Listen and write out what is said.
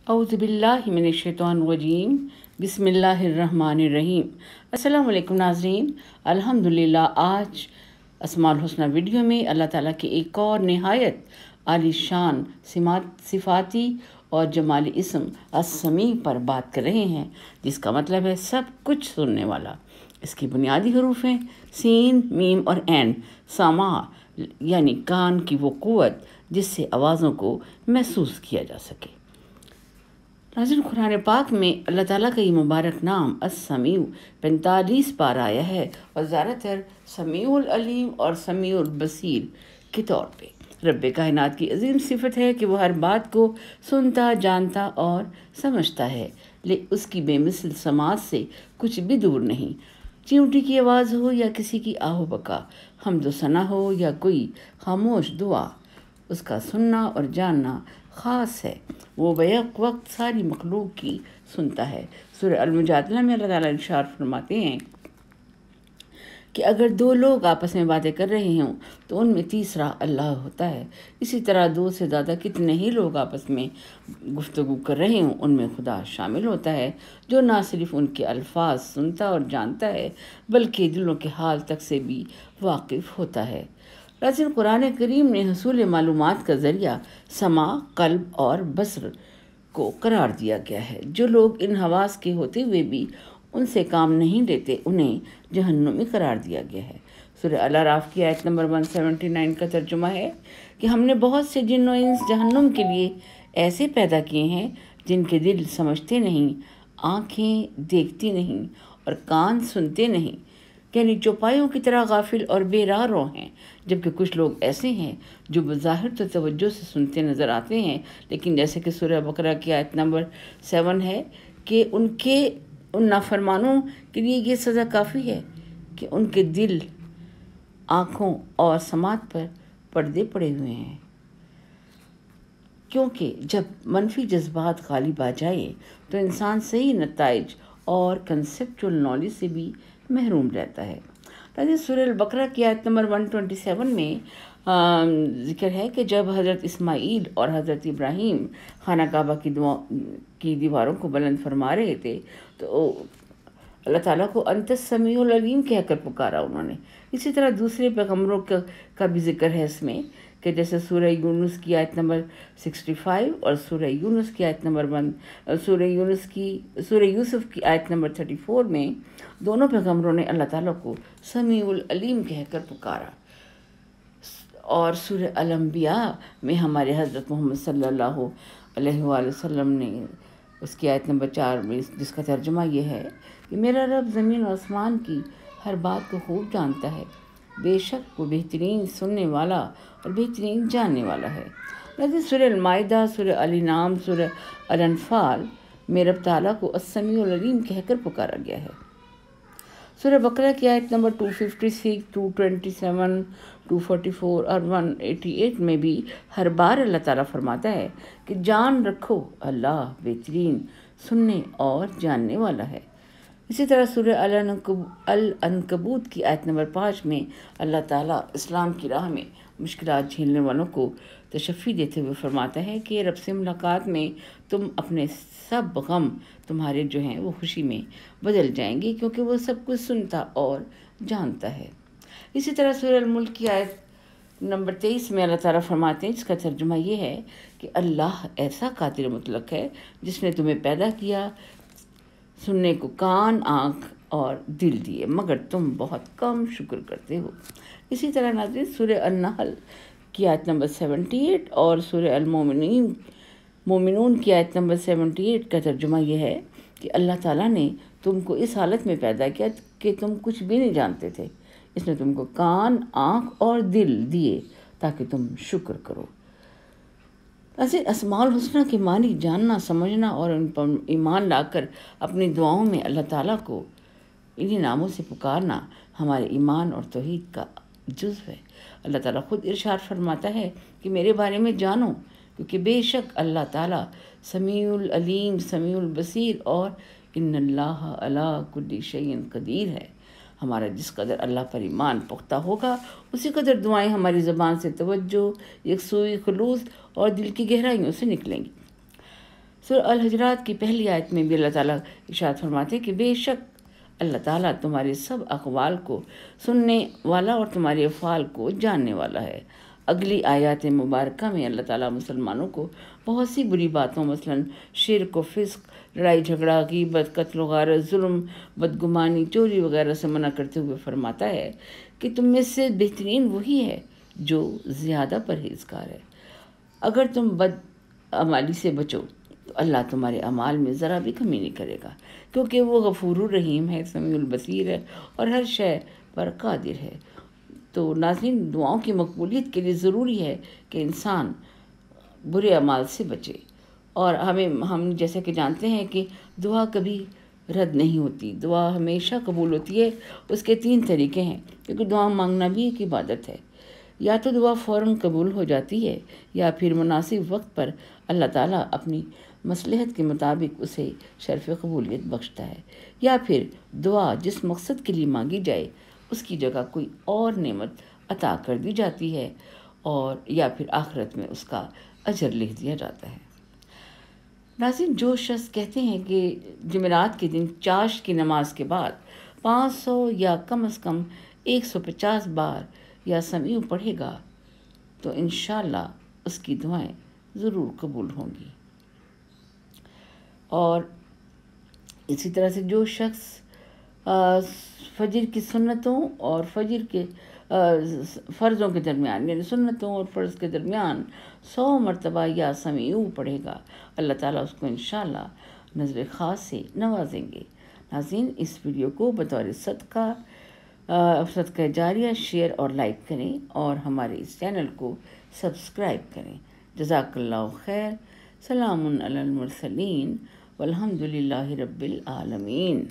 اعوذ باللہ من الشیطان الرجیم بسم اللہ الرحمن الرحیم۔ السلام علیکم ناظرین، الحمدللہ آج اسماء الحسنہ ویڈیو میں اللہ تعالیٰ کے ایک اور نہایت عالی شان صفاتی اور جمالی اسم السمیع پر بات کر رہے ہیں، جس کا مطلب ہے سب کچھ سننے والا۔ اس کی بنیادی حروف ہیں سین، میم اور عین۔ سماع یعنی کان کی وہ قوت جس سے آوازوں کو محسوس کیا جا سکے۔ ناظرین، قرآن پاک میں اللہ تعالیٰ کا یہ مبارک نام السمیع 45 بار آیا ہے، اور زیادہ تر سمیع العلیم اور سمیع البصیر کے طور پہ۔ رب کائنات کی عظیم صفت ہے کہ وہ ہر بات کو سنتا، جانتا اور سمجھتا ہے، اس کی بے مثل سماعت سے کچھ بھی دور نہیں۔ چیونٹی کی آواز ہو یا کسی کی آہ و بکا، حمد و ثنا ہو یا کوئی خاموش دعا، اس کا سننا اور جاننا خاص ہے۔ وہ بیک وقت ساری مخلوق کی سنتا ہے۔ سورہ المجادلہ میں اللہ تعالیٰ ارشاد فرماتے ہیں کہ اگر دو لوگ آپس میں باتیں کر رہے ہوں تو ان میں تیسرا اللہ ہوتا ہے۔ اسی طرح دو سے زیادہ کتنے ہی لوگ آپس میں گفتگو کر رہے ہوں، ان میں خدا شامل ہوتا ہے، جو نہ صرف ان کے الفاظ سنتا اور جانتا ہے بلکہ دلوں کے حال تک سے بھی واقف ہوتا ہے۔ لیکن قرآن کریم نے حصول معلومات کا ذریعہ سماع، قلب اور بصر کو قرار دیا گیا ہے۔ جو لوگ ان حواس کے ہوتے ہوئے بھی ان سے کام نہیں لیتے، انہیں جہنمی قرار دیا گیا ہے۔ سورہ الاعراف کی آیت نمبر 179 کا ترجمہ ہے کہ ہم نے بہت سے جن و انس جہنم کے لیے ایسے پیدا کیے ہیں جن کے دل سمجھتے نہیں، آنکھیں دیکھتی نہیں اور کان سنتے نہیں، یعنی چوپایوں کی طرح غافل اور بے راہ رو ہیں۔ جبکہ کچھ لوگ ایسے ہیں جو بظاہر تو توجہ سے سنتے نظر آتے ہیں، لیکن جیسے کہ سورہ بقرہ کی آیت نمبر 7 ہے کہ ان نافرمانوں کے لیے یہ سزا کافی ہے کہ ان کے دل، آنکھوں اور سماعت پر پردے پڑے ہوئے ہیں، کیونکہ جب منفی جذبات غالب آ جائے تو انسان صحیح نتائج اور کنسیپچول نالج سے بھی محروم رہتا ہے۔ سورہ البقرہ کی آیت نمبر 127 میں ذکر ہے کہ جب حضرت اسماعیل اور حضرت ابراہیم خانہ کعبہ کی دیواروں کو بلند فرما رہے تھے تو اللہ تعالیٰ کو انت السمیع العلیم کہہ کر پکارا انہوں نے۔ اسی طرح دوسرے پیغمبروں کا بھی ذکر ہے اس میں، کہ جیسے سورہ یونس کی آیت نمبر 65 اور سورہ یونس کی آیت نمبر سورہ یوسف کی آیت نمبر 34 میں دونوں پیغمبروں نے اللہ تعالیٰ کو سمیع العلیم کہہ کر پکارا۔ اور سورہ الانبیاء میں ہمارے حضرت محمد صلی اللہ علیہ وآلہ وسلم نے اس کی آیت نمبر 4 میں، جس کا ترجمہ یہ ہے کہ میرا رب زمین و آسمان کی ہر بات کو خوب جانتا ہے، بے شک وہ بہترین سننے والا اور بہترین جاننے والا ہے۔ لیکن سورہ المائدہ، سورہ الانعام، سورہ الانفال میں رب تعالیٰ کو السمیع العلیم کہہ کر پکارا گیا ہے۔ سورہ بقرہ کی آیت نمبر 256، 227، 244 اور 188 میں بھی ہر بار اللہ تعالیٰ فرماتا ہے کہ جان رکھو اللہ بہترین سننے اور جاننے والا ہے۔ اسی طرح سورہ العنکبوت کی آیت نمبر 5 میں اللہ تعالیٰ اسلام کی راہ میں مشکلات جھیلنے والوں کو تشفی دیتے ہوئے فرماتا ہے کہ رب سے ملاقات میں تم اپنے سب غم تمہارے جو ہیں وہ خوشی میں بدل جائیں گے، کیونکہ وہ سب کچھ سنتا اور جانتا ہے۔ اسی طرح سورہ الملک کی آیت نمبر 23 میں اللہ تعالیٰ فرماتے ہیں، جس کا ترجمہ یہ ہے کہ اللہ ایسا قادر مطلق ہے جس نے تمہیں پیدا کیا، سننے کو کان، آنکھ اور دل دیے، مگر تم بہت کم شکر کرتے ہو۔ اسی طرح ناظرین، سورہ النحل کی آیت نمبر 78 اور سورہ مومنون کی آیت نمبر 78 کا ترجمہ یہ ہے کہ اللہ تعالیٰ نے تم کو اس حالت میں پیدا کیا کہ تم کچھ بھی نہیں جانتے تھے، اس نے تم کو کان، آنکھ اور دل دیے تاکہ تم شکر کرو۔ اسماء الحسنہ کے معنی جاننا، سمجھنا اور ان پر ایمان لا کر اپنی دعاؤں میں اللہ تعالیٰ کو انہی ناموں سے پکارنا ہمارے ایمان اور توحید کا جزو ہے۔ اللہ تعالیٰ خود ارشاد فرماتا ہے کہ میرے بارے میں جانو، کیونکہ بے شک اللہ تعالیٰ سمیع العلیم، سمیع البصیر اور ان اللہ علی کل شیء قدیر ہے۔ ہمارا جس قدر اللہ پر ایمان پختہ ہوگا، اسی قدر دعائیں ہماری زبان سے توجہ، یکسوئی، خلوص اور دل کی گہرائیوں سے نکلیں گی۔ سورہ الحجرات کی پہلی آیت میں بھی اللہ تعالیٰ ارشاد فرماتے کہ بے شک اللہ تعالیٰ تمہارے سب اقوال کو سننے والا اور تمہارے افعال کو جاننے والا ہے۔ اگلی آیات مبارکہ میں اللہ تعالیٰ مسلمانوں کو بہت سی بری باتوں مثلاً شرک و فسق، لڑائی جھگڑا، غیبت، قتل و غارت، ظلم، بدگمانی، چوری وغیرہ سے منع کرتے ہوئے فرماتا ہے کہ تم میں سے بہترین وہی ہے جو زیادہ پرہیزگار ہے۔ اگر تم بد عمالی سے بچو تو اللہ تمہارے اعمال میں ذرا بھی کمی نہیں کرے گا، کیونکہ وہ غفور الرحیم ہے، سمیع البصیر ہے اور ہر شے پر قادر ہے۔ تو ناظرین، دعاؤں کی مقبولیت کے لیے ضروری ہے کہ انسان برے اعمال سے بچے، اور ہم جیسے کہ جانتے ہیں کہ دعا کبھی رد نہیں ہوتی، دعا ہمیشہ قبول ہوتی ہے۔ اس کے 3 طریقے ہیں، کیونکہ دعا مانگنا بھی ایک عبادت ہے۔ یا تو دعا فوراً قبول ہو جاتی ہے، یا پھر مناسب وقت پر اللہ تعالیٰ اپنی مصلحت کے مطابق اسے شرف قبولیت بخشتا ہے، یا پھر دعا جس مقصد کے لیے مانگی جائے اس کی جگہ کوئی اور نعمت عطا کر دی جاتی ہے، اور یا پھر آخرت میں اس کا اجر لکھ دیا جاتا ہے۔ ناظرین، جو شخص کہتے ہیں کہ جمعرات کے دن چاشت کی نماز کے بعد 500 یا کم از کم 150 بار یا سمیع پڑھے گا تو انشاءاللہ اس کی دعائیں ضرور قبول ہوں گی۔ اور اسی طرح سے جو شخص فجر کی سنتوں اور فجر کے فرضوں کے درمیان، یعنی سنتوں اور فرض کے درمیان 100 مرتبہ یا سمیع پڑھے گا، اللہ تعالیٰ اس کو انشاءاللہ نظر خاص سے نوازیں گے۔ ناظرین، اس ویڈیو کو بطور صدقہ جاریہ شیئر اور لائک کریں، اور ہمارے اس چینل کو سبسکرائب کریں۔ جزاک اللہ خیر۔ سلام علی المرسلین والحمد للہ رب العالمین۔